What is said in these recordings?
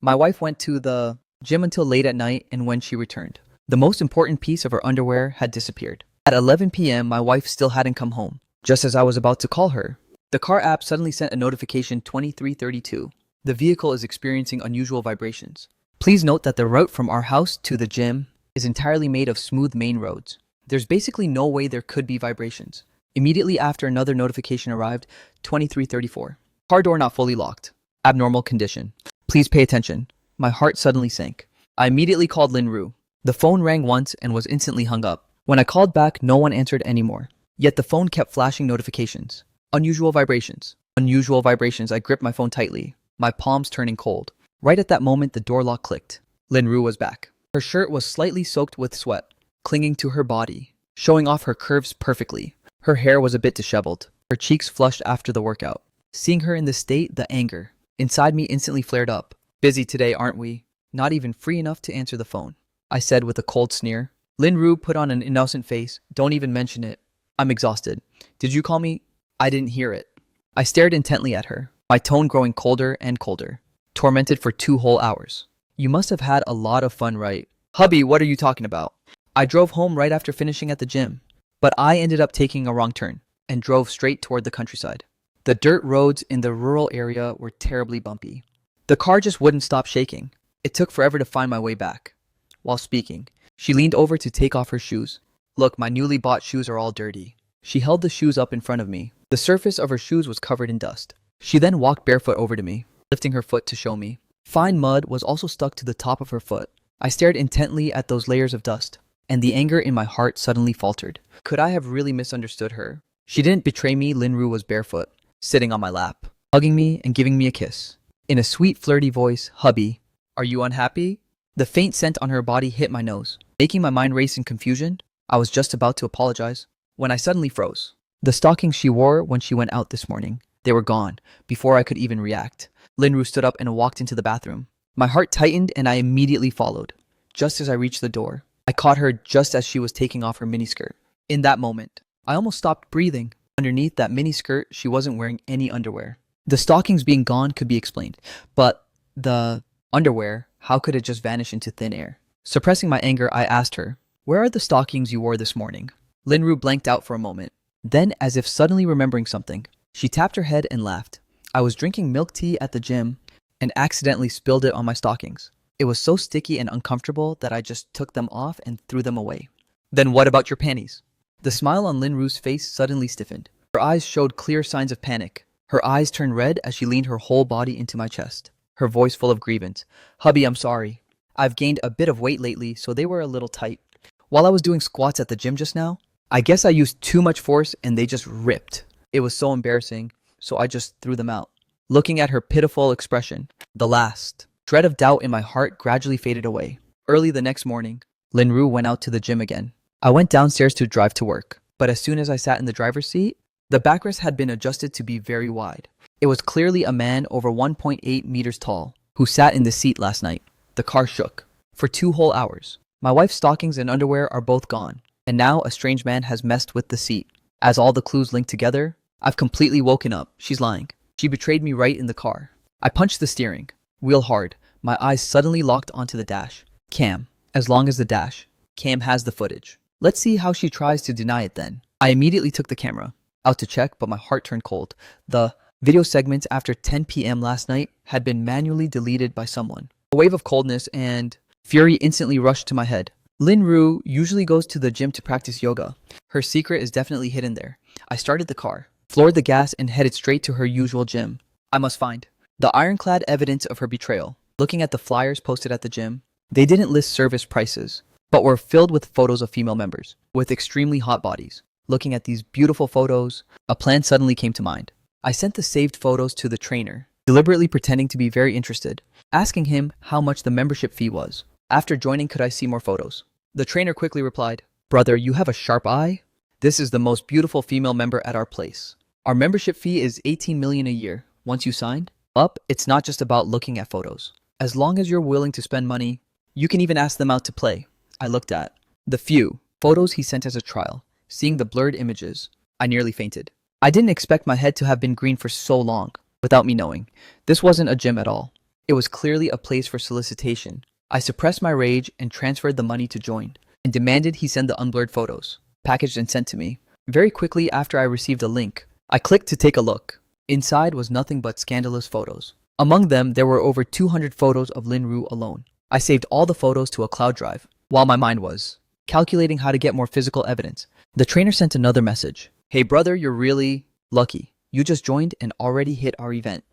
My wife went to the gym until late at night, and when she returned, the most important piece of her underwear had disappeared. At 11 p.m., my wife still hadn't come home. Just as I was about to call her, the car app suddenly sent a notification 2332. The vehicle is experiencing unusual vibrations. Please note that the route from our house to the gym is entirely made of smooth main roads. There's basically no way there could be vibrations. Immediately after, another notification arrived, 2334. Car door not fully locked. Abnormal condition. Please pay attention. My heart suddenly sank. I immediately called Lin Ru. The phone rang once and was instantly hung up. When I called back, no one answered anymore. Yet the phone kept flashing notifications. Unusual vibrations. Unusual vibrations. I gripped my phone tightly, my palms turning cold. Right at that moment, the door lock clicked. Lin Ru was back. Her shirt was slightly soaked with sweat, clinging to her body, showing off her curves perfectly. Her hair was a bit disheveled, her cheeks flushed after the workout. Seeing her in this state, the anger inside me instantly flared up. Busy today, aren't we? Not even free enough to answer the phone, I said with a cold sneer. Lin Ru put on an innocent face. Don't even mention it. I'm exhausted. Did you call me? I didn't hear it. I stared intently at her, my tone growing colder and colder. Tormented for 2 whole hours. You must have had a lot of fun, right? Hubby, what are you talking about? I drove home right after finishing at the gym, but I ended up taking a wrong turn and drove straight toward the countryside. The dirt roads in the rural area were terribly bumpy. The car just wouldn't stop shaking. It took forever to find my way back. While speaking, she leaned over to take off her shoes. Look, my newly bought shoes are all dirty. She held the shoes up in front of me. The surface of her shoes was covered in dust. She then walked barefoot over to me, lifting her foot to show me. Fine mud was also stuck to the top of her foot. I stared intently at those layers of dust, and the anger in my heart suddenly faltered. Could I have really misunderstood her? She didn't betray me. Lin Ru was barefoot, sitting on my lap, hugging me and giving me a kiss. In a sweet, flirty voice, Hubby, are you unhappy? The faint scent on her body hit my nose, making my mind race in confusion. I was just about to apologize when I suddenly froze. The stockings she wore when she went out this morning, they were gone before I could even react. Lin Ru stood up and walked into the bathroom. My heart tightened and I immediately followed. Just as I reached the door, I caught her just as she was taking off her miniskirt. In that moment, I almost stopped breathing. Underneath that miniskirt, she wasn't wearing any underwear. The stockings being gone could be explained, but the underwear, how could it just vanish into thin air? Suppressing my anger, I asked her, where are the stockings you wore this morning? Lin Ru blanked out for a moment. Then, as if suddenly remembering something, she tapped her head and laughed. I was drinking milk tea at the gym and accidentally spilled it on my stockings. It was so sticky and uncomfortable that I just took them off and threw them away. Then what about your panties? The smile on Lin Ru's face suddenly stiffened. Her eyes showed clear signs of panic. Her eyes turned red as she leaned her whole body into my chest, her voice full of grievance. Hubby, I'm sorry. I've gained a bit of weight lately, so they were a little tight. While I was doing squats at the gym just now, I guess I used too much force and they just ripped. It was so embarrassing, so I just threw them out. Looking at her pitiful expression, the last shred of doubt in my heart gradually faded away. Early the next morning, Lin Ru went out to the gym again. I went downstairs to drive to work, but as soon as I sat in the driver's seat, the backrest had been adjusted to be very wide. It was clearly a man over 1.8 meters tall who sat in the seat last night. The car shook for 2 whole hours. My wife's stockings and underwear are both gone, and now a strange man has messed with the seat. As all the clues link together, I've completely woken up. She's lying. She betrayed me right in the car. I punched the steering wheel hard. My eyes suddenly locked onto the dash cam. As long as the dash cam has the footage, let's see how she tries to deny it then. I immediately took the camera out to check, but my heart turned cold. The video segments after 10 p.m. last night had been manually deleted by someone. A wave of coldness and fury instantly rushed to my head. Lin Ru usually goes to the gym to practice yoga. Her secret is definitely hidden there. I started the car, floored the gas, and headed straight to her usual gym. I must find the ironclad evidence of her betrayal. Looking at the flyers posted at the gym, they didn't list service prices, but were filled with photos of female members with extremely hot bodies. Looking at these beautiful photos, a plan suddenly came to mind. I sent the saved photos to the trainer, deliberately pretending to be very interested, asking him how much the membership fee was. After joining, could I see more photos? The trainer quickly replied, Brother, you have a sharp eye. This is the most beautiful female member at our place. Our membership fee is 18 million a year. Once you signed up, it's not just about looking at photos. As long as you're willing to spend money, you can even ask them out to play. I looked at the few photos he sent as a trial. Seeing the blurred images, I nearly fainted. I didn't expect my head to have been green for so long, without me knowing. This wasn't a gym at all. It was clearly a place for solicitation. I suppressed my rage and transferred the money to join, and demanded he send the unblurred photos, packaged and sent to me. Very quickly after I received a link, I clicked to take a look. Inside was nothing but scandalous photos. Among them, there were over 200 photos of Lin Ru alone. I saved all the photos to a cloud drive, while my mind was calculating how to get more physical evidence. The trainer sent another message. Hey brother, you're really lucky. You just joined and already hit our event.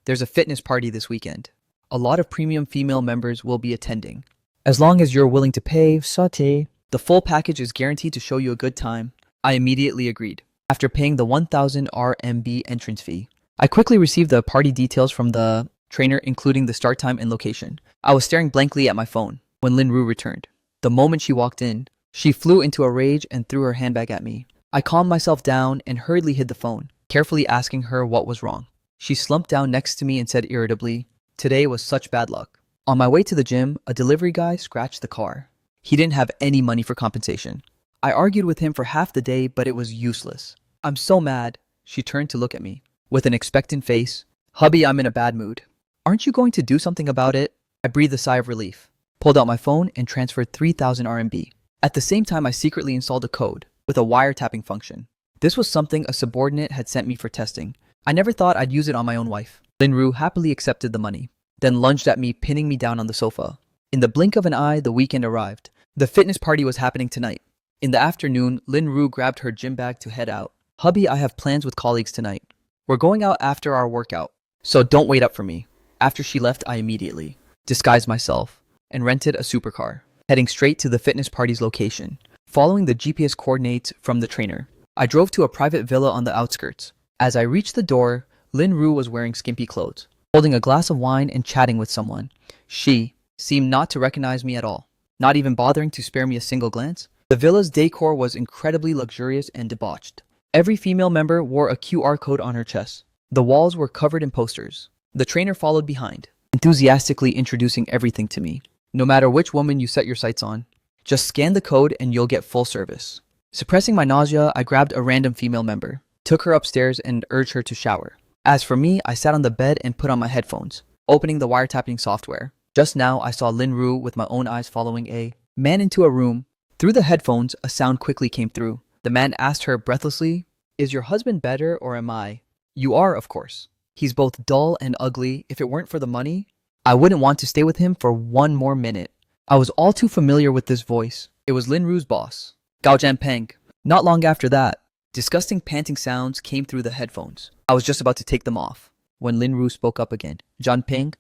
There's a fitness party this weekend. A lot of premium female members will be attending. As long as you're willing to pay, saute. The full package is guaranteed to show you a good time. I immediately agreed. After paying the 1000 RMB entrance fee, I quickly received the party details from the trainer, including the start time and location. I was staring blankly at my phone when Lin Ru returned. The moment she walked in, she flew into a rage and threw her handbag at me. I calmed myself down and hurriedly hid the phone, carefully asking her what was wrong. She slumped down next to me and said irritably, "Today was such bad luck." On my way to the gym, a delivery guy scratched the car. He didn't have any money for compensation. I argued with him for half the day, but it was useless. I'm so mad. She turned to look at me with an expectant face. "Hubby, I'm in a bad mood. Aren't you going to do something about it?" I breathed a sigh of relief, pulled out my phone, and transferred 3000 RMB. At the same time, I secretly installed a code with a wiretapping function. This was something a subordinate had sent me for testing. I never thought I'd use it on my own wife. Lin Ru happily accepted the money, then lunged at me, pinning me down on the sofa. In the blink of an eye, the weekend arrived. The fitness party was happening tonight. In the afternoon, Lin Ru grabbed her gym bag to head out. "Hubby, I have plans with colleagues tonight. We're going out after our workout, so don't wait up for me." After she left, I immediately disguised myself and rented a supercar, heading straight to the fitness party's location. Following the GPS coordinates from the trainer, I drove to a private villa on the outskirts. As I reached the door, Lin Ru was wearing skimpy clothes, holding a glass of wine and chatting with someone. She seemed not to recognize me at all, not even bothering to spare me a single glance. The villa's decor was incredibly luxurious and debauched. Every female member wore a QR code on her chest. The walls were covered in posters. The trainer followed behind, enthusiastically introducing everything to me. "No matter which woman you set your sights on, just scan the code and you'll get full service." Suppressing my nausea, I grabbed a random female member, took her upstairs, and urged her to shower. As for me, I sat on the bed and put on my headphones, opening the wiretapping software. Just now, I saw Lin Ru with my own eyes following a man into a room. Through the headphones, a sound quickly came through. The man asked her breathlessly, "Is your husband better or am I?" "You are, of course. He's both dull and ugly. If it weren't for the money, I wouldn't want to stay with him for one more minute." I was all too familiar with this voice. It was Lin Ru's boss, Gao Jianpeng. Not long after that, disgusting panting sounds came through the headphones. I was just about to take them off when Lin Ru spoke up again. "Jianpeng,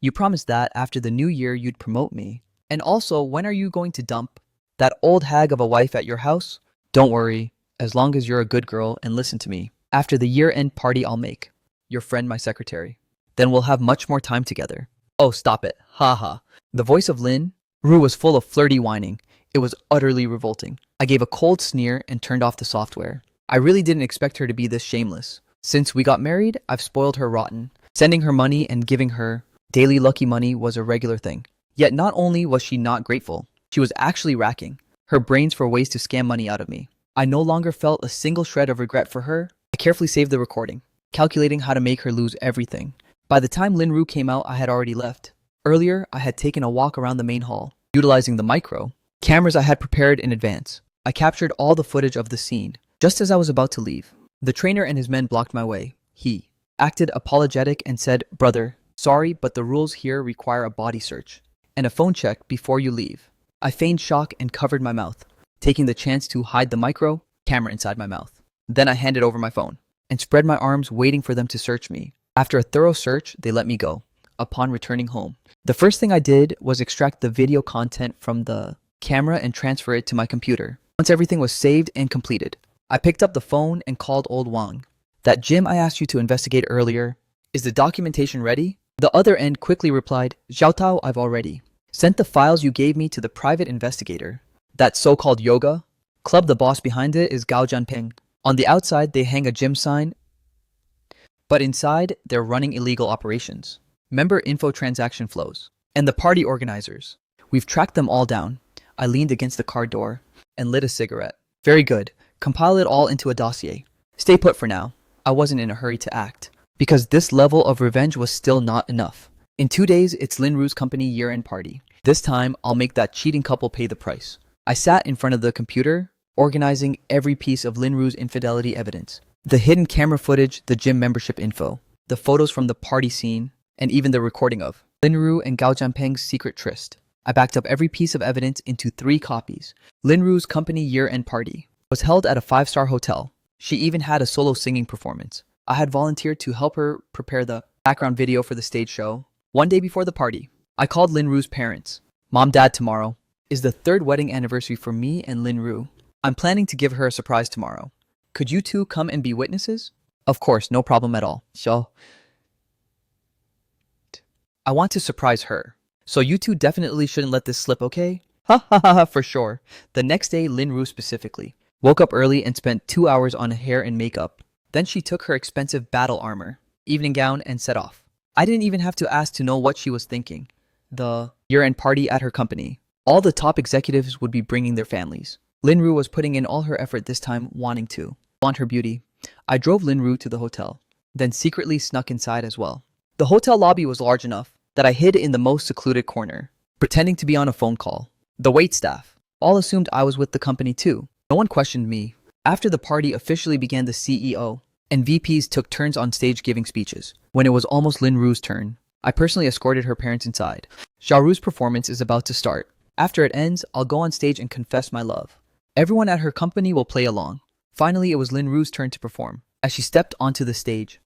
you promised that after the new year you'd promote me. And also, when are you going to dump that old hag of a wife at your house?" "Don't worry, as long as you're a good girl and listen to me. After the year-end party I'll make your friend my secretary. Then we'll have much more time together." "Oh, stop it. Ha ha." The voice of Lin Ru was full of flirty whining. It was utterly revolting. I gave a cold sneer and turned off the software. I really didn't expect her to be this shameless. Since we got married, I've spoiled her rotten. Sending her money and giving her daily lucky money was a regular thing. Yet not only was she not grateful, she was actually racking her brains for ways to scam money out of me. I no longer felt a single shred of regret for her. I carefully saved the recording, calculating how to make her lose everything. By the time Lin Ru came out, I had already left. Earlier, I had taken a walk around the main hall, utilizing the micro cameras I had prepared in advance. I captured all the footage of the scene. Just as I was about to leave, the trainer and his men blocked my way. He acted apologetic and said, "Brother, sorry, but the rules here require a body search and a phone check before you leave." I feigned shock and covered my mouth, taking the chance to hide the micro camera inside my mouth. Then I handed over my phone and spread my arms, waiting for them to search me. After a thorough search, they let me go. Upon returning home, the first thing I did was extract the video content from the camera and transfer it to my computer. Once everything was saved and completed, I picked up the phone and called old Wang. "That gym I asked you to investigate earlier, is the documentation ready?" The other end quickly replied, "Xiao Tao, I've already sent the files you gave me to the private investigator. That so-called yoga club, the boss behind it is Gao Jianping. On the outside, they hang a gym sign, but inside, they're running illegal operations. Member info transaction flows. And the party organizers. We've tracked them all down." I leaned against the car door and lit a cigarette. "Very good. Compile it all into a dossier. Stay put for now." I wasn't in a hurry to act. because this level of revenge was still not enough. In 2 days, it's Lin Ru's company year-end party. This time, I'll make that cheating couple pay the price. I sat in front of the computer, organizing every piece of Lin Ru's infidelity evidence. The hidden camera footage, the gym membership info, the photos from the party scene, and even the recording of Lin Ru and Gao Jianpeng's secret tryst. I backed up every piece of evidence into 3 copies. Lin Ru's company year-end party was held at a 5-star hotel. She even had a solo singing performance. I had volunteered to help her prepare the background video for the stage show. One day before the party, I called Lin Ru's parents. Mom, Dad, tomorrow is the 3rd wedding anniversary for me and Lin Ru. I'm planning to give her a surprise tomorrow. Could you two come and be witnesses? Of course, no problem at all. So, I want to surprise her. So you two definitely shouldn't let this slip, okay? Ha ha ha ha, for sure. The next day, Lin Ru specifically woke up early and spent 2 hours on hair and makeup. Then she took her expensive battle armor, evening gown, and set off. I didn't even have to ask to know what she was thinking. The year-end party at her company. All the top executives would be bringing their families. Lin Ru was putting in all her effort this time, wanting to flaunt her beauty. I drove Lin Ru to the hotel, then secretly snuck inside as well. The hotel lobby was large enough that I hid in the most secluded corner, pretending to be on a phone call. The waitstaff all assumed I was with the company too. No one questioned me. After the party officially began, the CEO and VPs took turns on stage giving speeches. When it was almost Lin Ru's turn, I personally escorted her parents inside. Xiao Ru's performance is about to start. After it ends, I'll go on stage and confess my love. Everyone at her company will play along. Finally, it was Lin Ru's turn to perform. As she stepped onto the stage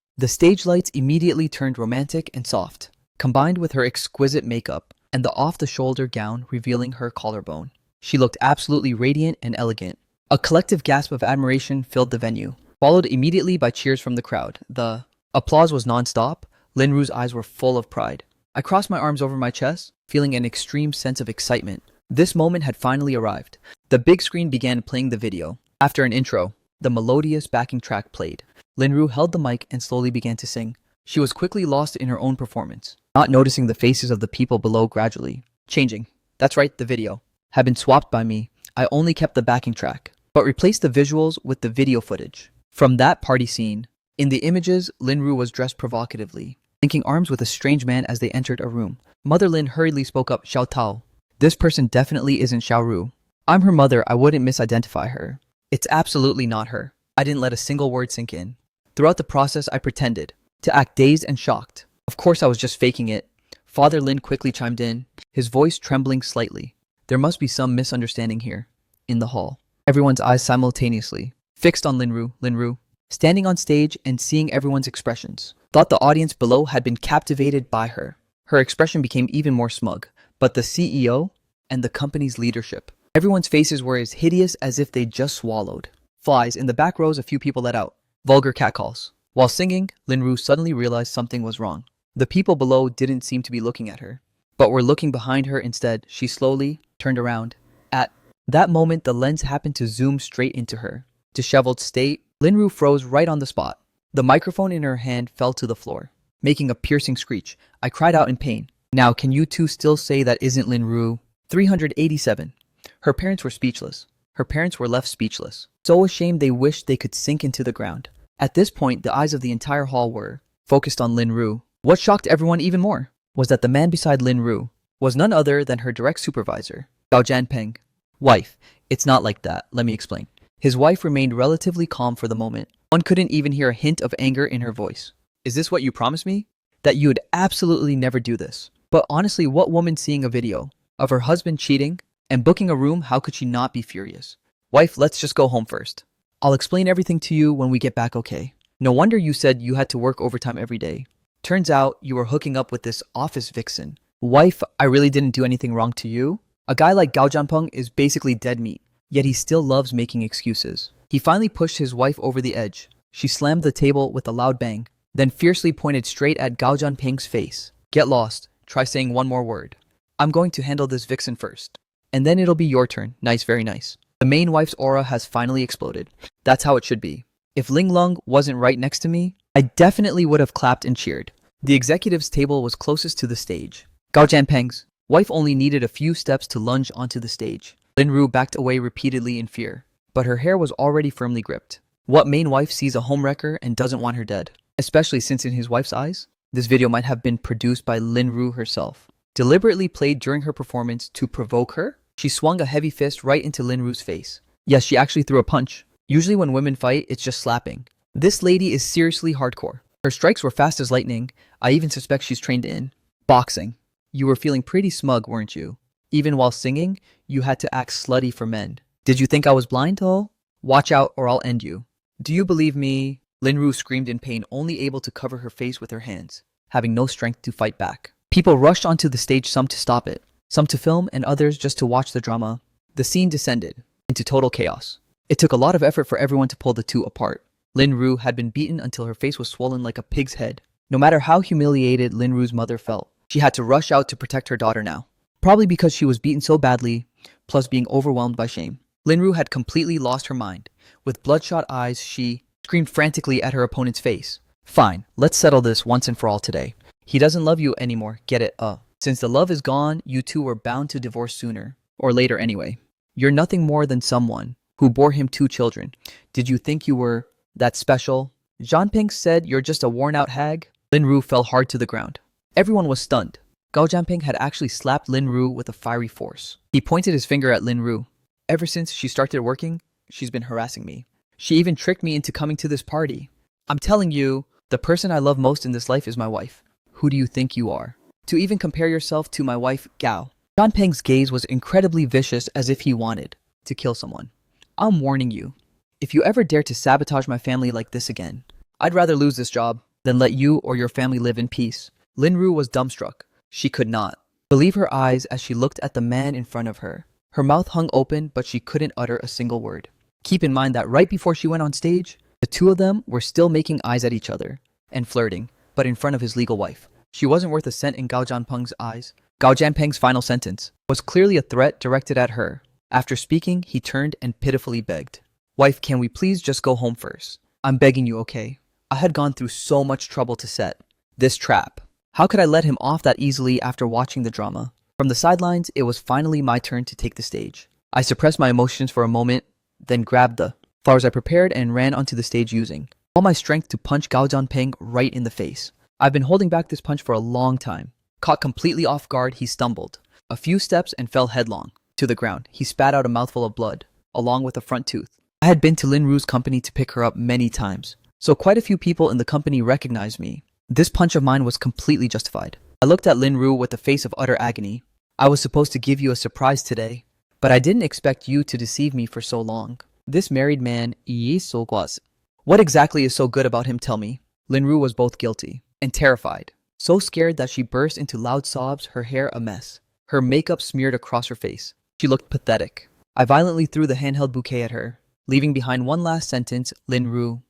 lights immediately turned romantic and soft, combined with her exquisite makeup and the off-the-shoulder gown revealing her collarbone. She looked absolutely radiant and elegant. A collective gasp of admiration filled the venue, followed immediately by cheers from the crowd. The applause was non-stop. Lin Ru's eyes were full of pride. I crossed my arms over my chest, feeling an extreme sense of excitement. This moment had finally arrived. The big screen began playing the video. After an intro, the melodious backing track played. Lin Ru held the mic and slowly began to sing. She was quickly lost in her own performance, not noticing the faces of the people below gradually changing. That's right, the video had been swapped by me. I only kept the backing track, but replaced the visuals with the video footage from that party scene. In the images, Lin Ru was dressed provocatively, linking arms with a strange man as they entered a room. Mother Lin hurriedly spoke up, Xiao Tao. This person definitely isn't Xiao Ru. I'm her mother, I wouldn't misidentify her. It's absolutely not her. I didn't let a single word sink in. Throughout the process, I pretended to act dazed and shocked. Of course, I was just faking it. Father Lin quickly chimed in, his voice trembling slightly. There must be some misunderstanding here. In the hall, everyone's eyes simultaneously fixed on Lin Ru, standing on stage and seeing everyone's expressions. Thought the audience below had been captivated by her. Her expression became even more smug. But the CEO and the company's leadership, everyone's faces were as hideous as if they just swallowed flies. In the back rows, a few people let out vulgar catcalls. While singing, Lin Ru suddenly realized something was wrong. The people below didn't seem to be looking at her, but were looking behind her instead. She slowly turned around. At that moment, the lens happened to zoom straight into her disheveled state. Lin Ru froze right on the spot. The microphone in her hand fell to the floor, making a piercing screech. I cried out in pain. Now, can you two still say that isn't Lin Ru? 387. Her parents were speechless. Her parents were left speechless. So ashamed they wished they could sink into the ground. At this point, the eyes of the entire hall were focused on Lin Ru. What shocked everyone even more was that the man beside Lin Ru was none other than her direct supervisor, Gao Jianpeng. Wife, it's not like that, let me explain. His wife remained relatively calm for the moment. One couldn't even hear a hint of anger in her voice. Is this what you promised me? That you would absolutely never do this. But honestly, what woman seeing a video of her husband cheating and booking a room, how could she not be furious? Wife, let's just go home first. I'll explain everything to you when we get back, okay? No wonder you said you had to work overtime every day. Turns out you were hooking up with this office vixen. Wife, I really didn't do anything wrong to you. A guy like Gao Jianpeng is basically dead meat, yet he still loves making excuses. He finally pushed his wife over the edge. She slammed the table with a loud bang, then fiercely pointed straight at Gao Jianpeng's face. Get lost. Try saying one more word. I'm going to handle this vixen first, and then it'll be your turn. Nice, very nice. The main wife's aura has finally exploded. That's how it should be. If Ling Lung wasn't right next to me, I definitely would have clapped and cheered. The executive's table was closest to the stage. Gao Jianpeng's wife only needed a few steps to lunge onto the stage. Lin Ru backed away repeatedly in fear, but her hair was already firmly gripped. What main wife sees a homewrecker and doesn't want her dead? especially since in his wife's eyes, this video might have been produced by Lin Ru herself. Deliberately played during her performance to provoke her, she swung a heavy fist right into Lin Ru's face. Yes, she actually threw a punch. Usually when women fight, it's just slapping. This lady is seriously hardcore. Her strikes were fast as lightning. I even suspect she's trained in boxing. You were feeling pretty smug, weren't you? Even while singing, you had to act slutty for men. Did you think I was blind, though? Watch out or I'll end you. Do you believe me? Lin Ru screamed in pain, only able to cover her face with her hands, having no strength to fight back. People rushed onto the stage, some to stop it, some to film, and others just to watch the drama. The scene descended into total chaos. It took a lot of effort for everyone to pull the two apart. Lin Ru had been beaten until her face was swollen like a pig's head. No matter how humiliated Lin Ru's mother felt, she had to rush out to protect her daughter now. Probably because she was beaten so badly, plus being overwhelmed by shame. Lin Ru had completely lost her mind. With bloodshot eyes, she screamed frantically at her opponent's face. Fine, let's settle this once and for all today. He doesn't love you anymore, get it? Since the love is gone, you two were bound to divorce sooner. Or later anyway. You're nothing more than someone who bore him 2 children. Did you think you were that special? Jianping said you're just a worn-out hag. Lin Ru fell hard to the ground. Everyone was stunned. Gao Jianping had actually slapped Lin Ru with a fiery force. He pointed his finger at Lin Ru. Ever since she started working, she's been harassing me. She even tricked me into coming to this party. I'm telling you, the person I love most in this life is my wife. Who do you think you are? To even compare yourself to my wife, Gao. Jianping's gaze was incredibly vicious, as if he wanted to kill someone. I'm warning you. If you ever dare to sabotage my family like this again, I'd rather lose this job than let you or your family live in peace. Lin Ru was dumbstruck. She could not believe her eyes as she looked at the man in front of her. Her mouth hung open, but she couldn't utter a single word. Keep in mind that right before she went on stage, the two of them were still making eyes at each other and flirting, but in front of his legal wife. She wasn't worth a cent in Gao Jianpeng's eyes. Gao Jianpeng's final sentence was clearly a threat directed at her. After speaking, he turned and pitifully begged. Wife, can we please just go home first? I'm begging you, okay? I had gone through so much trouble to set this trap. How could I let him off that easily after watching the drama? From the sidelines, it was finally my turn to take the stage. I suppressed my emotions for a moment, then grabbed the flowers I prepared and ran onto the stage using all my strength to punch Gao Jianping right in the face. I've been holding back this punch for a long time. Caught completely off guard, he stumbled a few steps and fell headlong to the ground. He spat out a mouthful of blood, along with a front tooth. I had been to Lin Ru's company to pick her up many times, so quite a few people in the company recognized me. This punch of mine was completely justified. I looked at Lin Ru with a face of utter agony. I was supposed to give you a surprise today, but I didn't expect you to deceive me for so long. This married man, Yi So-guas. What exactly is so good about him, tell me? Lin Ru was both guilty and terrified, so scared that she burst into loud sobs, her hair a mess, her makeup smeared across her face. She looked pathetic. I violently threw the handheld bouquet at her, leaving behind one last sentence, Lin Ru,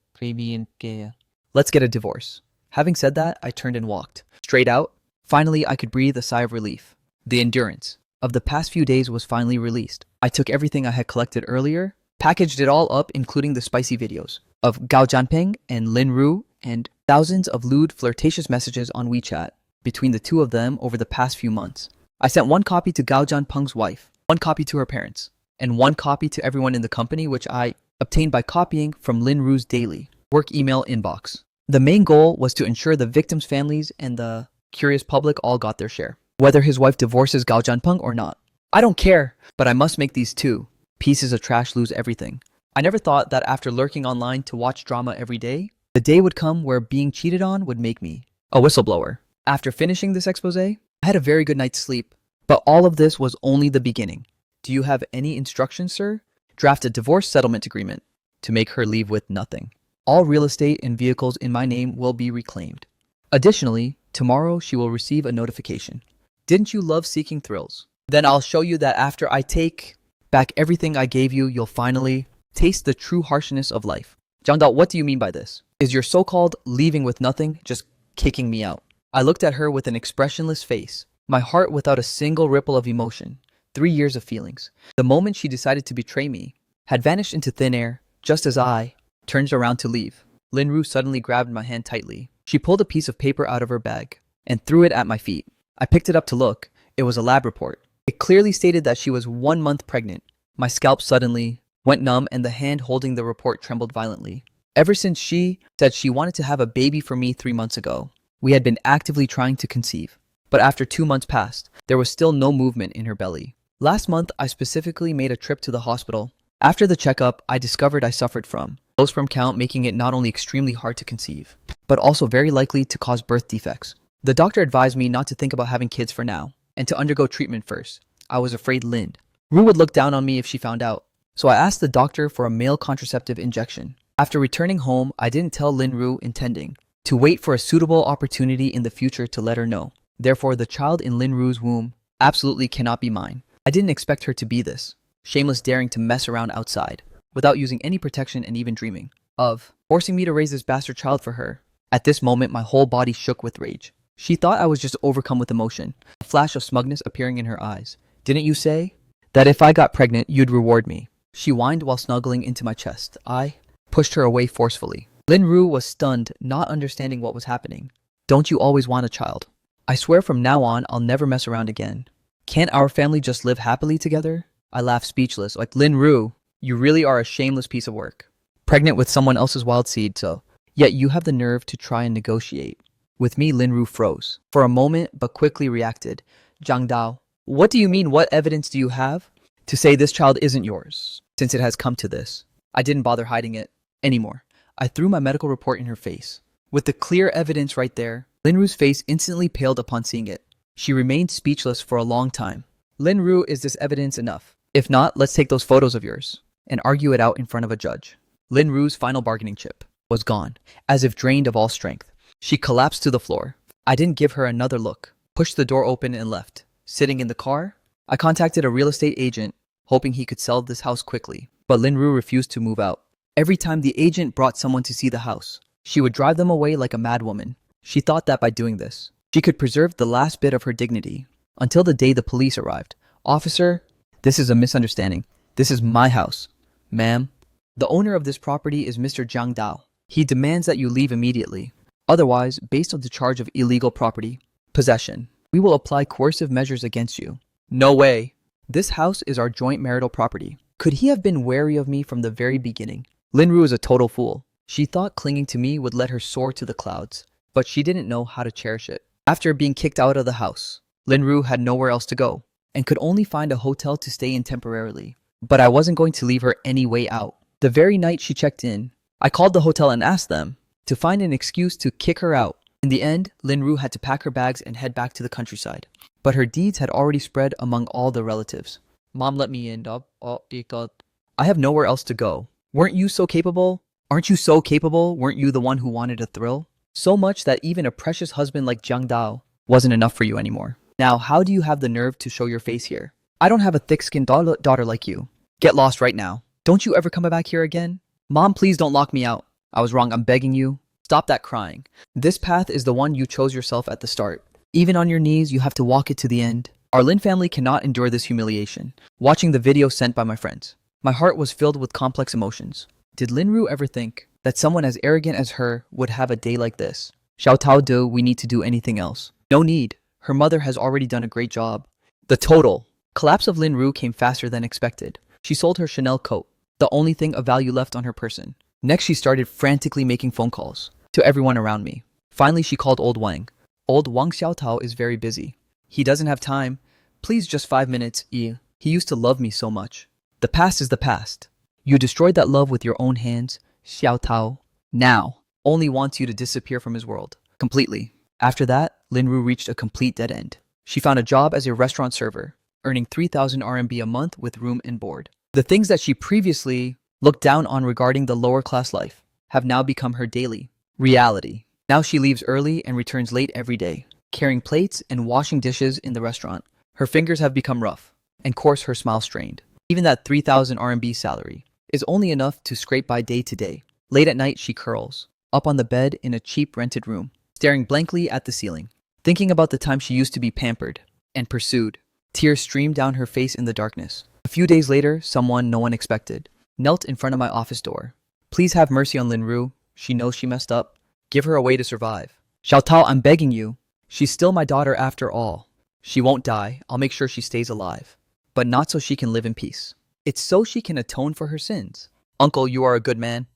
let's get a divorce. Having said that, I turned and walked straight out. Finally, I could breathe a sigh of relief. The endurance of the past few days was finally released. I took everything I had collected earlier, packaged it all up, including the spicy videos of Gao Jianping and Lin Ru, and thousands of lewd, flirtatious messages on WeChat between the two of them over the past few months. I sent one copy to Gao Jianpeng's wife, one copy to her parents, and one copy to everyone in the company, which I obtained by copying from Lin Ru's daily work email inbox. The main goal was to ensure the victims' families and the curious public all got their share, whether his wife divorces Gao Jianpeng or not. I don't care, but I must make these two pieces of trash lose everything. I never thought that after lurking online to watch drama every day, the day would come where being cheated on would make me a whistleblower. After finishing this expose, I had a very good night's sleep, but all of this was only the beginning. Do you have any instructions, sir? Draft a divorce settlement agreement to make her leave with nothing. All real estate and vehicles in my name will be reclaimed. Additionally, tomorrow she will receive a notification. Didn't you love seeking thrills? Then I'll show you that after I take back everything I gave you, you'll finally taste the true harshness of life. Jiang Dao, what do you mean by this? Is your so-called leaving with nothing just kicking me out? I looked at her with an expressionless face, my heart without a single ripple of emotion. 3 years of feelings. The moment she decided to betray me had vanished into thin air, just as I turned around to leave. Lin Ru suddenly grabbed my hand tightly. She pulled a piece of paper out of her bag and threw it at my feet. I picked it up to look. It was a lab report. It clearly stated that she was 1 month pregnant. My scalp suddenly went numb and the hand holding the report trembled violently. Ever since she said she wanted to have a baby for me 3 months ago, we had been actively trying to conceive. But after 2 months passed, there was still no movement in her belly. Last month, I specifically made a trip to the hospital. After the checkup, I discovered I suffered from low sperm count, making it not only extremely hard to conceive, but also very likely to cause birth defects. The doctor advised me not to think about having kids for now, and to undergo treatment first. I was afraid Lin Ru would look down on me if she found out. So I asked the doctor for a male contraceptive injection. After returning home, I didn't tell Lin Ru, intending to wait for a suitable opportunity in the future to let her know. Therefore, the child in Lin Ru's womb absolutely cannot be mine. I didn't expect her to be this shameless, daring to mess around outside without using any protection, and even dreaming of forcing me to raise this bastard child for her. At this moment, my whole body shook with rage. She thought I was just overcome with emotion, a flash of smugness appearing in her eyes. Didn't you say that if I got pregnant, you'd reward me? She whined while snuggling into my chest. I pushed her away forcefully. Lin Ru was stunned, not understanding what was happening. Don't you always want a child? I swear from now on, I'll never mess around again. Can't our family just live happily together? I laughed, speechless. Like, Lin Ru, you really are a shameless piece of work. Pregnant with someone else's wild seed, so yet you have the nerve to try and negotiate. With me, Lin Ru froze for a moment, but quickly reacted. Zhang Dao, what do you mean? What evidence do you have to say this child isn't yours, since it has come to this? I didn't bother hiding it anymore. I threw my medical report in her face. With the clear evidence right there, Lin Ru's face instantly paled upon seeing it. She remained speechless for a long time. Lin Ru, is this evidence enough? If not, let's take those photos of yours and argue it out in front of a judge. Lin Ru's final bargaining chip was gone, as if drained of all strength. She collapsed to the floor. I didn't give her another look, pushed the door open and left. Sitting in the car, I contacted a real estate agent, hoping he could sell this house quickly, but Lin Ru refused to move out. Every time the agent brought someone to see the house, she would drive them away like a madwoman. She thought that by doing this, she could preserve the last bit of her dignity, until the day the police arrived. Officer, this is a misunderstanding. This is my house. Ma'am, the owner of this property is Mr. Zhang Dao. He demands that you leave immediately. Otherwise, based on the charge of illegal property possession, we will apply coercive measures against you. No way. This house is our joint marital property. Could he have been wary of me from the very beginning? Lin Ru is a total fool. She thought clinging to me would let her soar to the clouds, but she didn't know how to cherish it. After being kicked out of the house, Lin Ru had nowhere else to go, and could only find a hotel to stay in temporarily. But I wasn't going to leave her any way out. The very night she checked in, I called the hotel and asked them to find an excuse to kick her out. In the end, Lin Ru had to pack her bags and head back to the countryside. But her deeds had already spread among all the relatives. Mom let me in, dog. I have nowhere else to go. Weren't you so capable? Aren't you so capable? Weren't you the one who wanted a thrill? So much that even a precious husband like Zhang Dao wasn't enough for you anymore. Now, how do you have the nerve to show your face here? I don't have a thick-skinned daughter like you. Get lost right now. Don't you ever come back here again? Mom, please don't lock me out. I was wrong. I'm begging you. Stop that crying. This path is the one you chose yourself at the start. Even on your knees, you have to walk it to the end. Our Lin family cannot endure this humiliation. Watching the video sent by my friends, my heart was filled with complex emotions. Did Lin Ru ever think that someone as arrogant as her would have a day like this? Xiao Tao do we need to do anything else? No need. Her mother has already done a great job. The total collapse of Lin Ru came faster than expected. She sold her Chanel coat, the only thing of value left on her person. Next, she started frantically making phone calls to everyone around me. Finally, she called Old Wang. Old Wang Xiao Tao is very busy. He doesn't have time. Please, just 5 minutes, He used to love me so much. The past is the past. You destroyed that love with your own hands. Xiao Tao now only wants you to disappear from his world completely. After that, Lin Ru reached a complete dead end. She found a job as a restaurant server, earning 3,000 RMB a month with room and board. The things that she previously looked down on regarding the lower class life have now become her daily reality. Now she leaves early and returns late every day, carrying plates and washing dishes in the restaurant. Her fingers have become rough, and course her smile strained. Even that 3,000 RMB salary is only enough to scrape by day to day. Late at night, she curls up on the bed in a cheap rented room, staring blankly at the ceiling, thinking about the time she used to be pampered and pursued. Tears streamed down her face in the darkness. A few days later, someone no one expected knelt in front of my office door. Please have mercy on Lin Ru. She knows she messed up. Give her a way to survive. Xiao Tao, I'm begging you. She's still my daughter after all. She won't die. I'll make sure she stays alive. But not so she can live in peace. It's so she can atone for her sins. Uncle, you are a good man.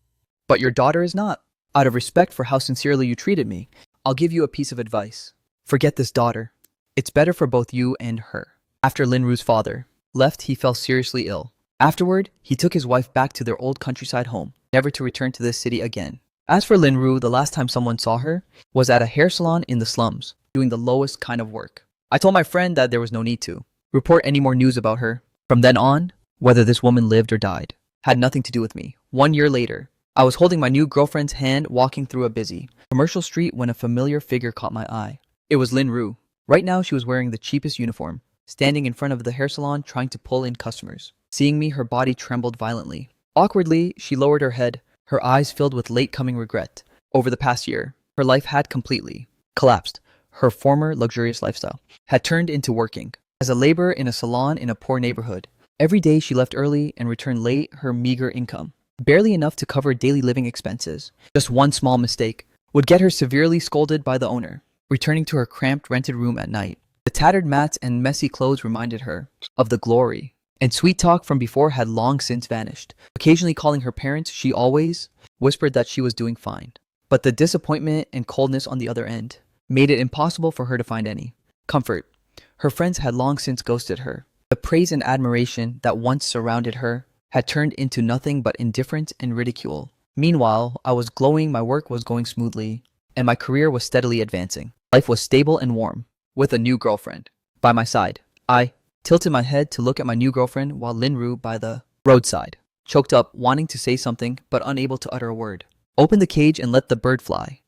But your daughter is not. Out of respect for how sincerely you treated me, I'll give you a piece of advice. Forget this daughter. It's better for both you and her. After Linru's father left, he fell seriously ill. Afterward, he took his wife back to their old countryside home, never to return to this city again. As for Linru, the last time someone saw her was at a hair salon in the slums, doing the lowest kind of work. I told my friend that there was no need to report any more news about her. From then on, whether this woman lived or died had nothing to do with me. 1 year later, I was holding my new girlfriend's hand walking through a busy commercial street when a familiar figure caught my eye. It was Linru. Right now, she was wearing the cheapest uniform, standing in front of the hair salon trying to pull in customers. Seeing me, her body trembled violently. Awkwardly, she lowered her head, her eyes filled with late-coming regret. Over the past year, her life had completely collapsed. Her former luxurious lifestyle had turned into working as a laborer in a salon in a poor neighborhood. Every day she left early and returned late, her meager income, barely enough to cover daily living expenses. Just one small mistake would get her severely scolded by the owner. Returning to her cramped rented room at night, the tattered mats and messy clothes reminded her of the glory and sweet talk from before had long since vanished. Occasionally calling her parents, she always whispered that she was doing fine. But the disappointment and coldness on the other end made it impossible for her to find any comfort. Her friends had long since ghosted her. The praise and admiration that once surrounded her had turned into nothing but indifference and ridicule. Meanwhile, I was glowing, my work was going smoothly, and my career was steadily advancing. Life was stable and warm, with a new girlfriend by my side. I tilted my head to look at my new girlfriend while Linru by the roadside, choked up, wanting to say something but unable to utter a word. Open the cage and let the bird fly.